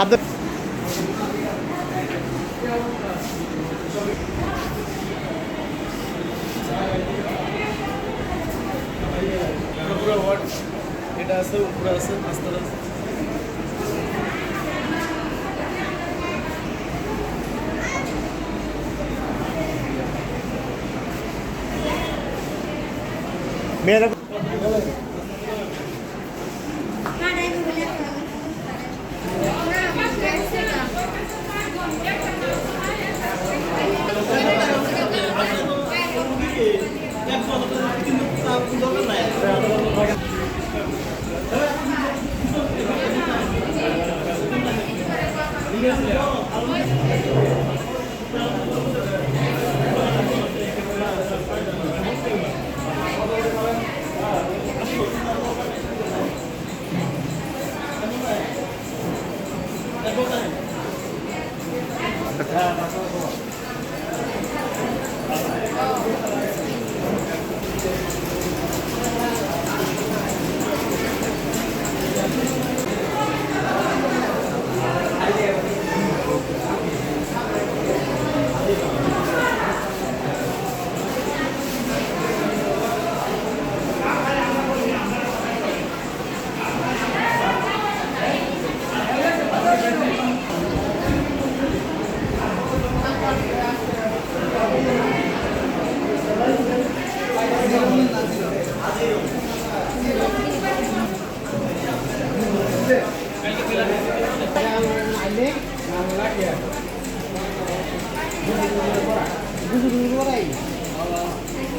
আপনার এটা আছে উপরে আছে রাস্তার আছে মেয়েরা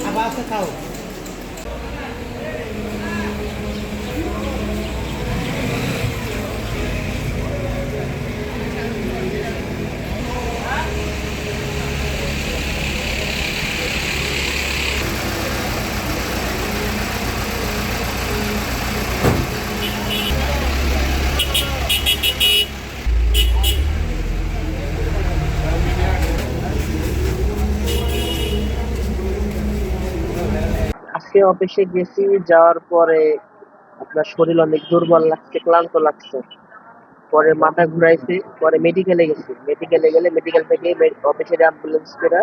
আবার খাও আজকে অফিসে গেছি, যাওয়ার পরে আপনার শরীর অনেক দুর্বল লাগছে, ক্লান্ত লাগছে। পরে মাথা ঘুরাইছে, পরে মেডিকেলে গেছি। মেডিকেলে গেলে মেডিকেল থেকে অফিসের অ্যাম্বুলেন্স করে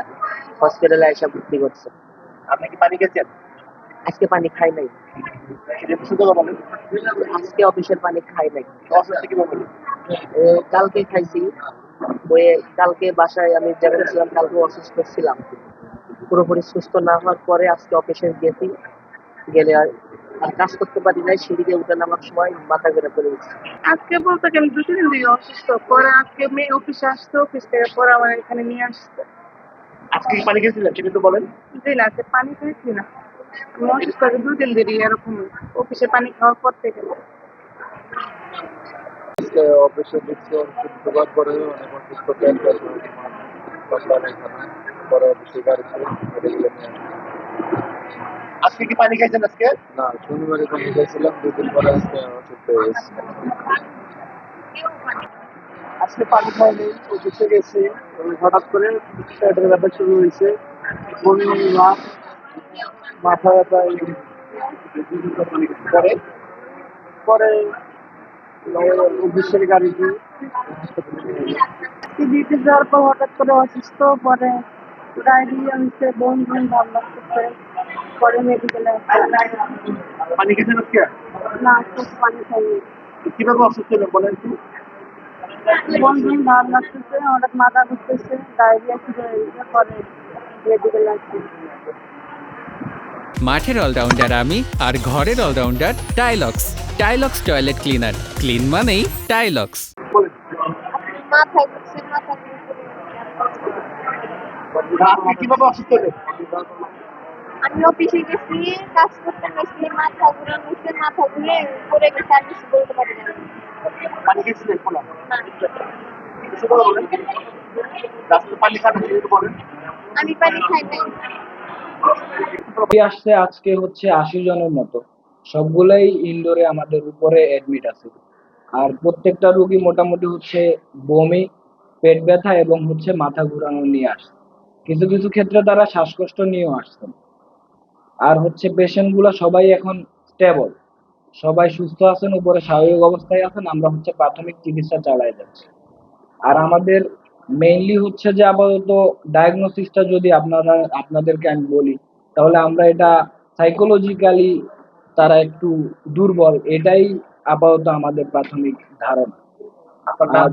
হসপিটালে এসে ভর্তি করছে। আপনি কি পানি খেয়েছেন? আজকে পানি খাই নাই। সেটা শুধু বলেন। আজকে অফিসের পানি খাই নাই। অসুস্থ কি বলবেন? কালকে খাইছি। ওই কালকে বাসায় আমি যেখানে ছিলাম, কালকে অসুস্থ ছিলাম। পুরোপুরি সুস্থ না হওয়ার পরে আজকে অফিসে গেছি। গেলে আর কাজ করতে পারি নাই, সিঁড়িতে উঠে নামার সময় মাথা ঘুরে পড়ে গেছে। আজকে বলতে কি আমি 2-3 দিন থেকে অসুস্থ। পরে আজকে মেয়ে অফিসে আসতো, অফিস থেকে পরে আমার এখানে নিয়ে আসতো। আজকে কি পানি খেয়েছিলেন সেটা তো বলেন। জি না, আজকে পানি খাইছি না। আমি অসুস্থ আছি 2 দিন ধরে এরকম অফিসে পানি খাওয়ার পর থেকে। আজকে অফিসে ঢুকছে ঢোকার পরে অনেক অসুস্থ বাসায় এখানে পরে অফিসে গাড়িতে মেডিকেলে নিয়ে আসছে। আজকে কি পানি খাইছেন আজকে? না, শনিবারে পানি খেয়েছিলাম, 2 দিন পরে আজকে অসুস্থ হয়ে গেছে। আজকে পানি খাইনি, অফিসে গেছি। হঠাৎ করে পেটের ব্যথা শুরু হয়েছে, বমি বমি ভাব, মাথা ব্যথা। পরে পরে অফিসের গাড়িতে ডিউটি যাওয়ার পর হঠাৎ করে অসুস্থ, পরে ডায়রিয়া হয়েছে, বম বম ভাব লাগতেছে। পরে মেডিকেলে পানি খেয়েছেন আজকে? না, আজকে পানি খাইনি। কিভাবে অসুস্থ হলেন বলেন একটু। বম বম ভাব লাগতেছে, হঠাৎ মাথা ঘুরতেছে, ডায়রিয়া শুরু হয়ে গেছে। পরে মেডিকেলে আসছি। মাঠের অলরাউন্ডার আমি, আর ঘরের all-rounder Tylox. Tylox toilet cleaner, clean মানেই টাইলক্স। বলেন। মাথা ঘুরছে, মাথা আপনি কিভাবে অসুস্থ হলেন? আমি অফিসে গেছি, কাজ করতে গেছি, মাথা ঘুরানো হচ্ছে, মাথা ঘুরে পড়ে গেছে, আর কিছু বলতে পারি না। পানি খেয়েছিলেন বলেন। না, কিছু কথা বলেন। রাস্তায় পানি খাবেন সেটা বলেন। আমি পানি খাই নাই। আসছে আজকে হচ্ছে 80 জনের মতো, সবগুলাই ইনডোরে আমাদের উপরে অ্যাডমিট আছে। আর প্রত্যেকটা রোগী মোটামুটি হচ্ছে বমি, পেট ব্যথা এবং হচ্ছে মাথা ঘোরানো নিয়ে আসছে। কিছু কিছু ক্ষেত্রে তারা শ্বাসকষ্ট নিয়েও আসছেন। আর হচ্ছে পেশেন্ট গুলা সবাই এখন স্টেবল, সবাই সুস্থ আছেন, উপরে স্বাভাবিক অবস্থায় আছেন, আমরা হচ্ছে প্রাথমিক চিকিৎসা চালাই যাচ্ছি। আর আমাদের মেইনলি হচ্ছে যে আপাতত ডায়াগনোসিসটা যদি আপনাদেরকে আমি বলি, তাহলে আমরা এটা সাইকোলজিক্যালি তারা একটু দুর্বল, এটাই আপাতত আমাদের প্রাথমিক ধারণা। আর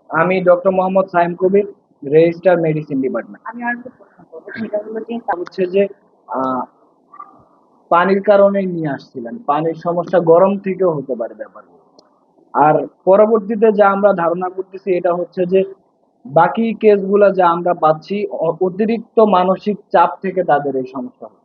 আমি ডক্টর মোহাম্মদ সাইম কবির, রেজিস্টার মেডিসিন ডিপার্টমেন্ট। আমি আর একটা প্রশ্ন করবো, সেটা হলো যে হচ্ছে যে আহ, পানির কারণে নিয়ে আসছিলেন, পানির সমস্যা গরম থেকেও হতে পারে ব্যাপার। আর পরবর্তীতে যা আমরা ধারণা করতেছি এটা হচ্ছে যে বাকি কেসগুলা যা আমরা পাচ্ছি অতিরিক্ত মানসিক চাপ থেকে তাদের এই সমস্যা হচ্ছে।